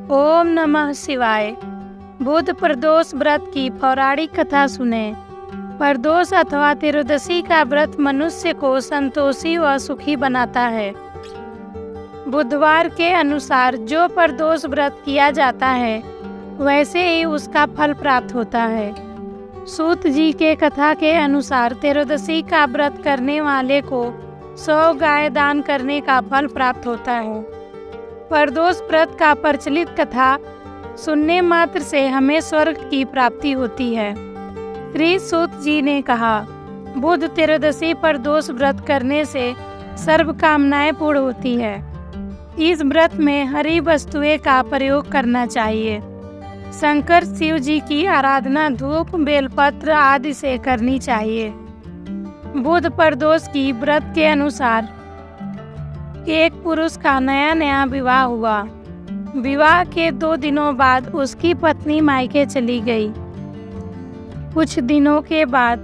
ओम नमः शिवाय। बुध प्रदोष व्रत की पौराणिक कथा सुने। प्रदोष अथवा त्रयोदशी का व्रत मनुष्य को संतोषी व सुखी बनाता है। बुधवार के अनुसार जो प्रदोष व्रत किया जाता है वैसे ही उसका फल प्राप्त होता है। सूत जी के कथा के अनुसार त्रयोदशी का व्रत करने वाले को 100 गाय दान करने का फल प्राप्त होता है। प्रदोष व्रत का प्रचलित कथा सुनने मात्र से हमें स्वर्ग की प्राप्ति होती है। श्री सूत जी ने कहा, बुध त्रयोदशी प्रदोष व्रत करने से सर्व कामनाएं पूर्ण होती है। इस व्रत में हरी वस्तुएं का प्रयोग करना चाहिए। शंकर शिव जी की आराधना धूप बेलपत्र आदि से करनी चाहिए। बुध प्रदोष की व्रत के अनुसार एक पुरुष का नया विवाह हुआ। विवाह के 2 दिनों बाद उसकी पत्नी मायके चली गई। कुछ दिनों के बाद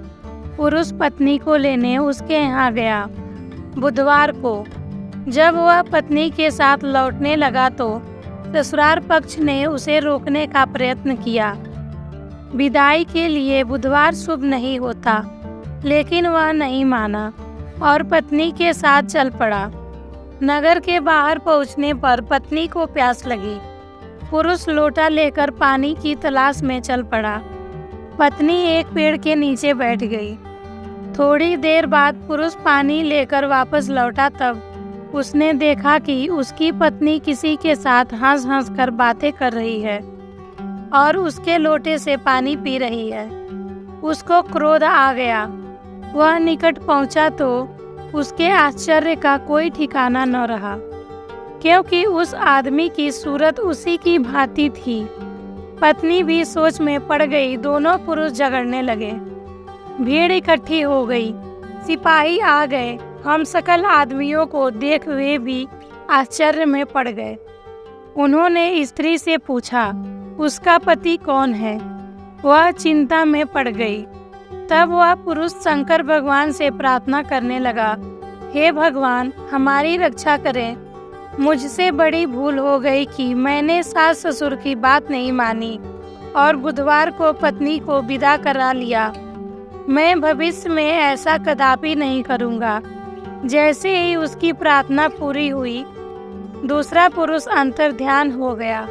पुरुष पत्नी को लेने उसके यहाँ गया। बुधवार को जब वह पत्नी के साथ लौटने लगा तो ससुराल पक्ष ने उसे रोकने का प्रयत्न किया। विदाई के लिए बुधवार शुभ नहीं होता, लेकिन वह नहीं माना और पत्नी के साथ चल पड़ा। नगर के बाहर पहुंचने पर पत्नी को प्यास लगी। पुरुष लोटा लेकर पानी की तलाश में चल पड़ा। पत्नी एक पेड़ के नीचे बैठ गई। थोड़ी देर बाद पुरुष पानी लेकर वापस लौटा, तब उसने देखा कि उसकी पत्नी किसी के साथ हंस कर बातें कर रही है और उसके लोटे से पानी पी रही है। उसको क्रोध आ गया। वह निकट पहुंचा तो उसके आश्चर्य का कोई ठिकाना न रहा, क्योंकि उस आदमी की सूरत उसी की भांति थी। पत्नी भी सोच में पड़ गई। दोनों पुरुष झगड़ने लगे। भीड़ इकट्ठी हो गई। सिपाही आ गए। हम सकल आदमियों को देख वे भी आश्चर्य में पड़ गए। उन्होंने स्त्री से पूछा, उसका पति कौन है? वह चिंता में पड़ गई। तब वह पुरुष शंकर भगवान से प्रार्थना करने लगा, हे भगवान, हमारी रक्षा करें। मुझसे बड़ी भूल हो गई कि मैंने सास ससुर की बात नहीं मानी और बुधवार को पत्नी को विदा करा लिया। मैं भविष्य में ऐसा कदापि नहीं करूँगा। जैसे ही उसकी प्रार्थना पूरी हुई, दूसरा पुरुष अंतर्ध्यान हो गया।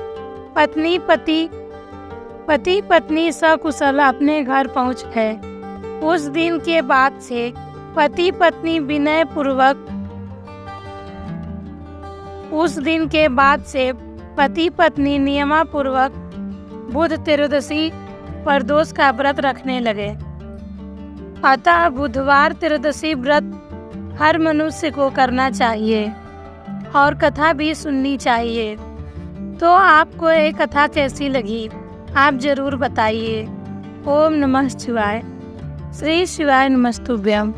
पति पत्नी सकुशल अपने घर पहुँच गए। उस दिन के बाद से पति पत्नी नियमपूर्वक बुध त्रयोदशी प्रदोष का व्रत रखने लगे। अतः बुधवार त्रयोदशी व्रत हर मनुष्य को करना चाहिए और कथा भी सुननी चाहिए। तो आपको ये कथा कैसी लगी, आप जरूर बताइए। ओम नमः शिवाय। श्री शिवाय नमस्तुभ्यम।